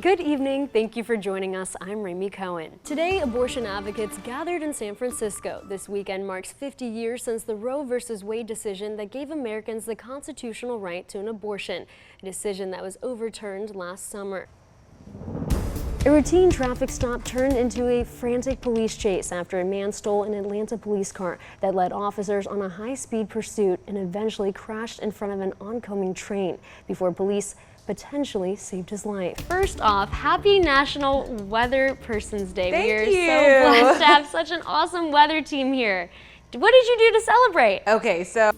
Good evening. Thank you for joining us. I'm Rami Cohen. Today, abortion advocates gathered in San Francisco. This weekend marks 50 years since the Roe v. Wade decision that gave Americans the constitutional right to an abortion, a decision that was overturned last summer. A routine traffic stop turned into a frantic police chase after a man stole an Atlanta police car that led officers on a high-speed pursuit and eventually crashed in front of an oncoming train before police potentially saved his life. First off, happy National Weather Person's Day. Thank We are you. so blessed to have such an awesome weather team here. What did you do to celebrate? Okay, so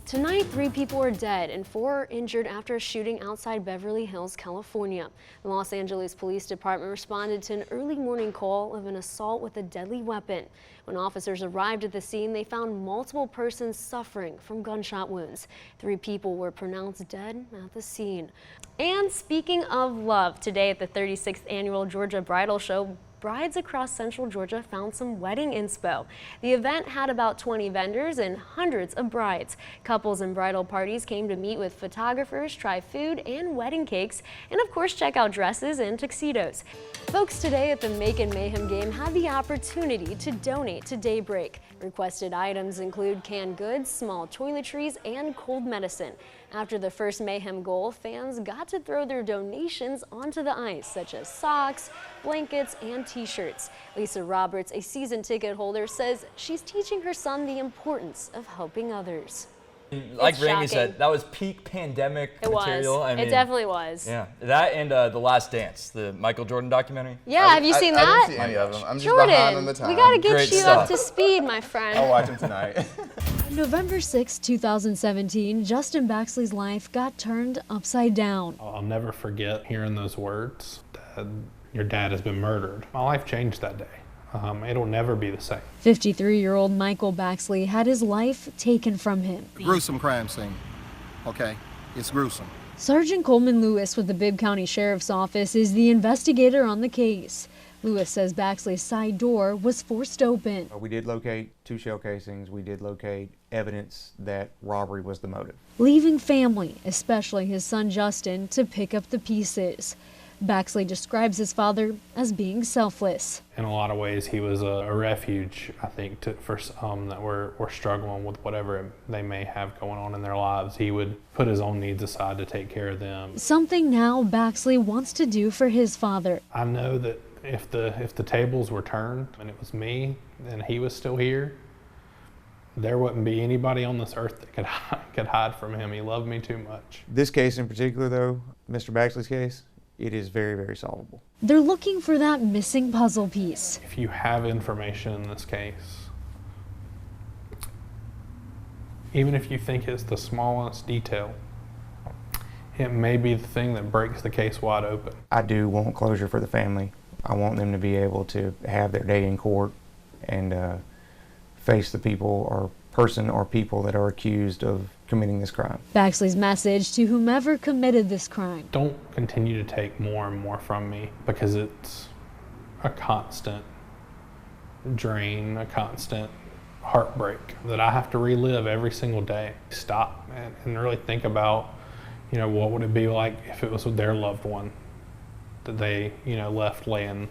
Tonight, 3 people are dead and 4 are injured after a shooting outside Beverly Hills, California. The Los Angeles Police Department responded to an early morning call of an assault with a deadly weapon. When officers arrived at the scene, they found multiple persons suffering from gunshot wounds. 3 people were pronounced dead at the scene. And speaking of love, today at the 36th Annual Georgia Bridal Show, brides across central Georgia found some wedding inspo. The event had about 20 vendors and hundreds of brides. Couples and bridal parties came to meet with photographers, try food and wedding cakes, and of course check out dresses and tuxedos. Folks today at the Make and Mayhem game had the opportunity to donate to Daybreak. Requested items include canned goods, small toiletries, and cold medicine. After the first Mayhem goal, fans got to throw their donations onto the ice, such as socks, blankets, and t-shirts. Lisa Roberts, a season ticket holder, says she's teaching her son the importance of helping others. Like It's Rami shocking. said, that was peak pandemic material. Was. I mean, It definitely was. Yeah, that and The Last Dance, the Michael Jordan documentary. Yeah, have you seen I that? didn't see any of them. I'm just behind on Jordan, the time. we gotta get Great you stuff. up to speed, my friend. I'll watch them tonight. November 6, 2017, Justin Baxley's life got turned upside down. I'll never forget hearing those words, your dad has been murdered. My life changed that day. It'll never be the same. 53-year-old Michael Baxley had his life taken from him. Gruesome crime scene, okay? It's gruesome. Sergeant Coleman Lewis with the Bibb County Sheriff's Office is the investigator on the case. Lewis says Baxley's side door was forced open. We did locate 2 shell casings. We did locate evidence that robbery was the motive. Leaving family, especially his son Justin, to pick up the pieces. Baxley describes his father as being selfless. In a lot of ways, he was a refuge, I think, for some that were struggling with whatever they may have going on in their lives. He would put his own needs aside to take care of them. Something now Baxley wants to do for his father. I know that if the tables were turned and it was me and he was still here, there wouldn't be anybody on this earth that could hide from him. He loved me too much. This case in particular, though, Mr. Baxley's case, it is very, very solvable. They're looking for that missing puzzle piece. If you have information in this case, even if you think it's the smallest detail, it may be the thing that breaks the case wide open. I do want closure for the family. I want them to be able to have their day in court and face the people or person or people that are accused of committing this crime. Baxley's message to whomever committed this crime. Don't continue to take more and more from me, because it's a constant drain, a constant heartbreak that I have to relive every single day. Stop and really think about, what would it be like if it was with their loved one that they, left laying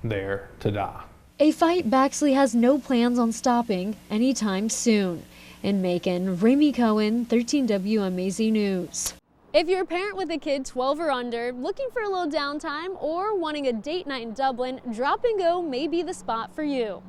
there to die. A fight Baxley has no plans on stopping anytime soon. In Macon, Rami Cohen, 13 WMAZ News. If you're a parent with a kid 12 or under, looking for a little downtime, or wanting a date night in Dublin, Drop and Go may be the spot for you.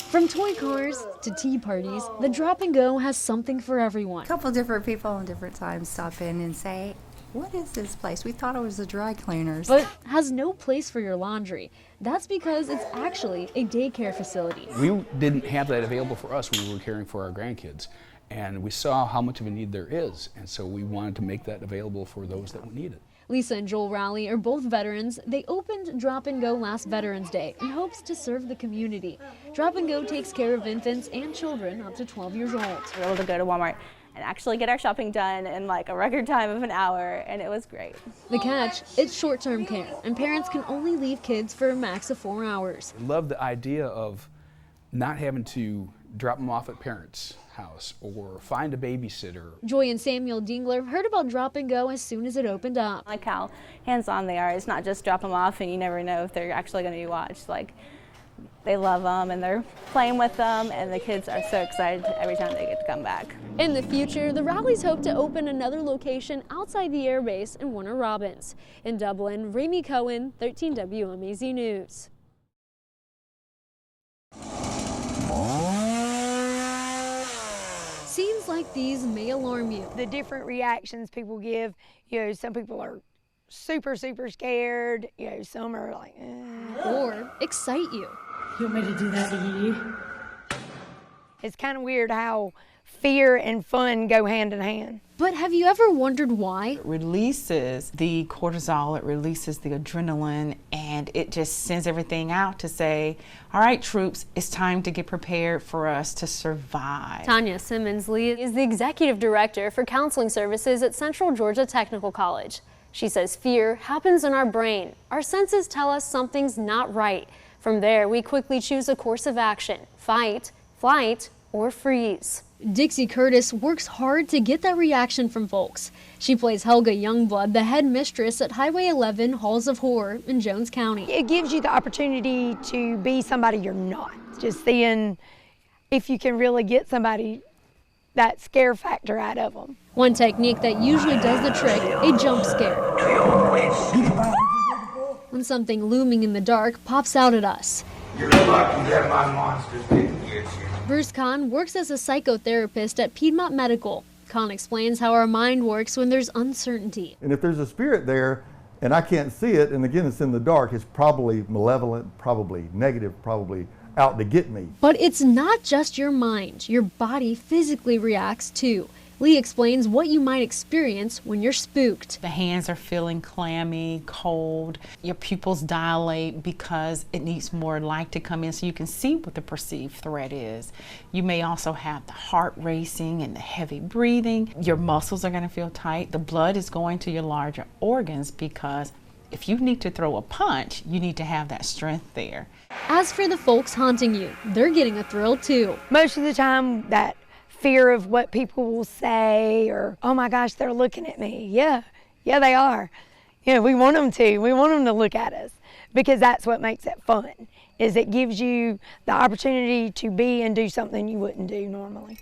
From toy cars to tea parties, the Drop and Go has something for everyone. A couple different people at different times stop in and say, "What is this place? We thought it was the dry cleaners." But has no place for your laundry. That's because it's actually a daycare facility. We didn't have that available for us when we were caring for our grandkids. And we saw how much of a need there is. And so we wanted to make that available for those that would need it. Lisa and Joel Rowley are both veterans. They opened Drop and Go last Veterans Day in hopes to serve the community. Drop and Go takes care of infants and children up to 12 years old. we were able to go to Walmart and actually get our shopping done in like a record time of an hour, and it was great. The catch, it's short-term care, and parents can only leave kids for a max of 4 hours. I love the idea of not having to drop them off at parents' house or find a babysitter. Joy and Samuel Dingler heard about Drop and Go as soon as it opened up. Like how hands-on they are. It's not just drop them off and you never know if they're actually going to be watched. Like, they love them and they're playing with them, and the kids are so excited every time they get to come back. In the future, the Rowleys hope to open another location outside the air base in Warner Robins. In Dublin, Rami Cohen, 13 WMAZ News. Scenes like these may alarm you. The different reactions people give, some people are super scared, some are like, Or excite you. You want me to do that to you? It's kind of weird how fear and fun go hand in hand. But have you ever wondered why? It releases the cortisol, it releases the adrenaline, and it just sends everything out to say, all right, troops, it's time to get prepared for us to survive. Tanya Simmons-Lee is the executive director for counseling services at Central Georgia Technical College. She says fear happens in our brain. Our senses tell us something's not right. From there, we quickly choose a course of action: fight, flight, or freeze. Dixie Curtis works hard to get that reaction from folks. She plays Helga Youngblood, the head mistress at Highway 11 Halls of Horror in Jones County. It gives you the opportunity to be somebody you're not. Just seeing if you can really get somebody that scare factor out of them. One technique that usually does the trick, a jump scare. When something looming in the dark pops out at us. You're lucky that my monsters didn't get you. Bruce Kahn works as a psychotherapist at Piedmont Medical. Kahn explains how our mind works when there's uncertainty. And if there's a spirit there and I can't see it, and again it's in the dark, it's probably malevolent, probably negative, probably out to get me. But it's not just your mind. Your body physically reacts too. Lee explains what you might experience when you're spooked. The hands are feeling clammy, cold. Your pupils dilate because it needs more light to come in so you can see what the perceived threat is. You may also have the heart racing and the heavy breathing. Your muscles are going to feel tight. The blood is going to your larger organs because if you need to throw a punch, you need to have that strength there. As for the folks haunting you, they're getting a thrill too. Most of the time, that fear of what people will say, or, oh my gosh, they're looking at me. Yeah, they are. We want them to. We want them to look at us because that's what makes it fun, is it gives you the opportunity to be and do something you wouldn't do normally.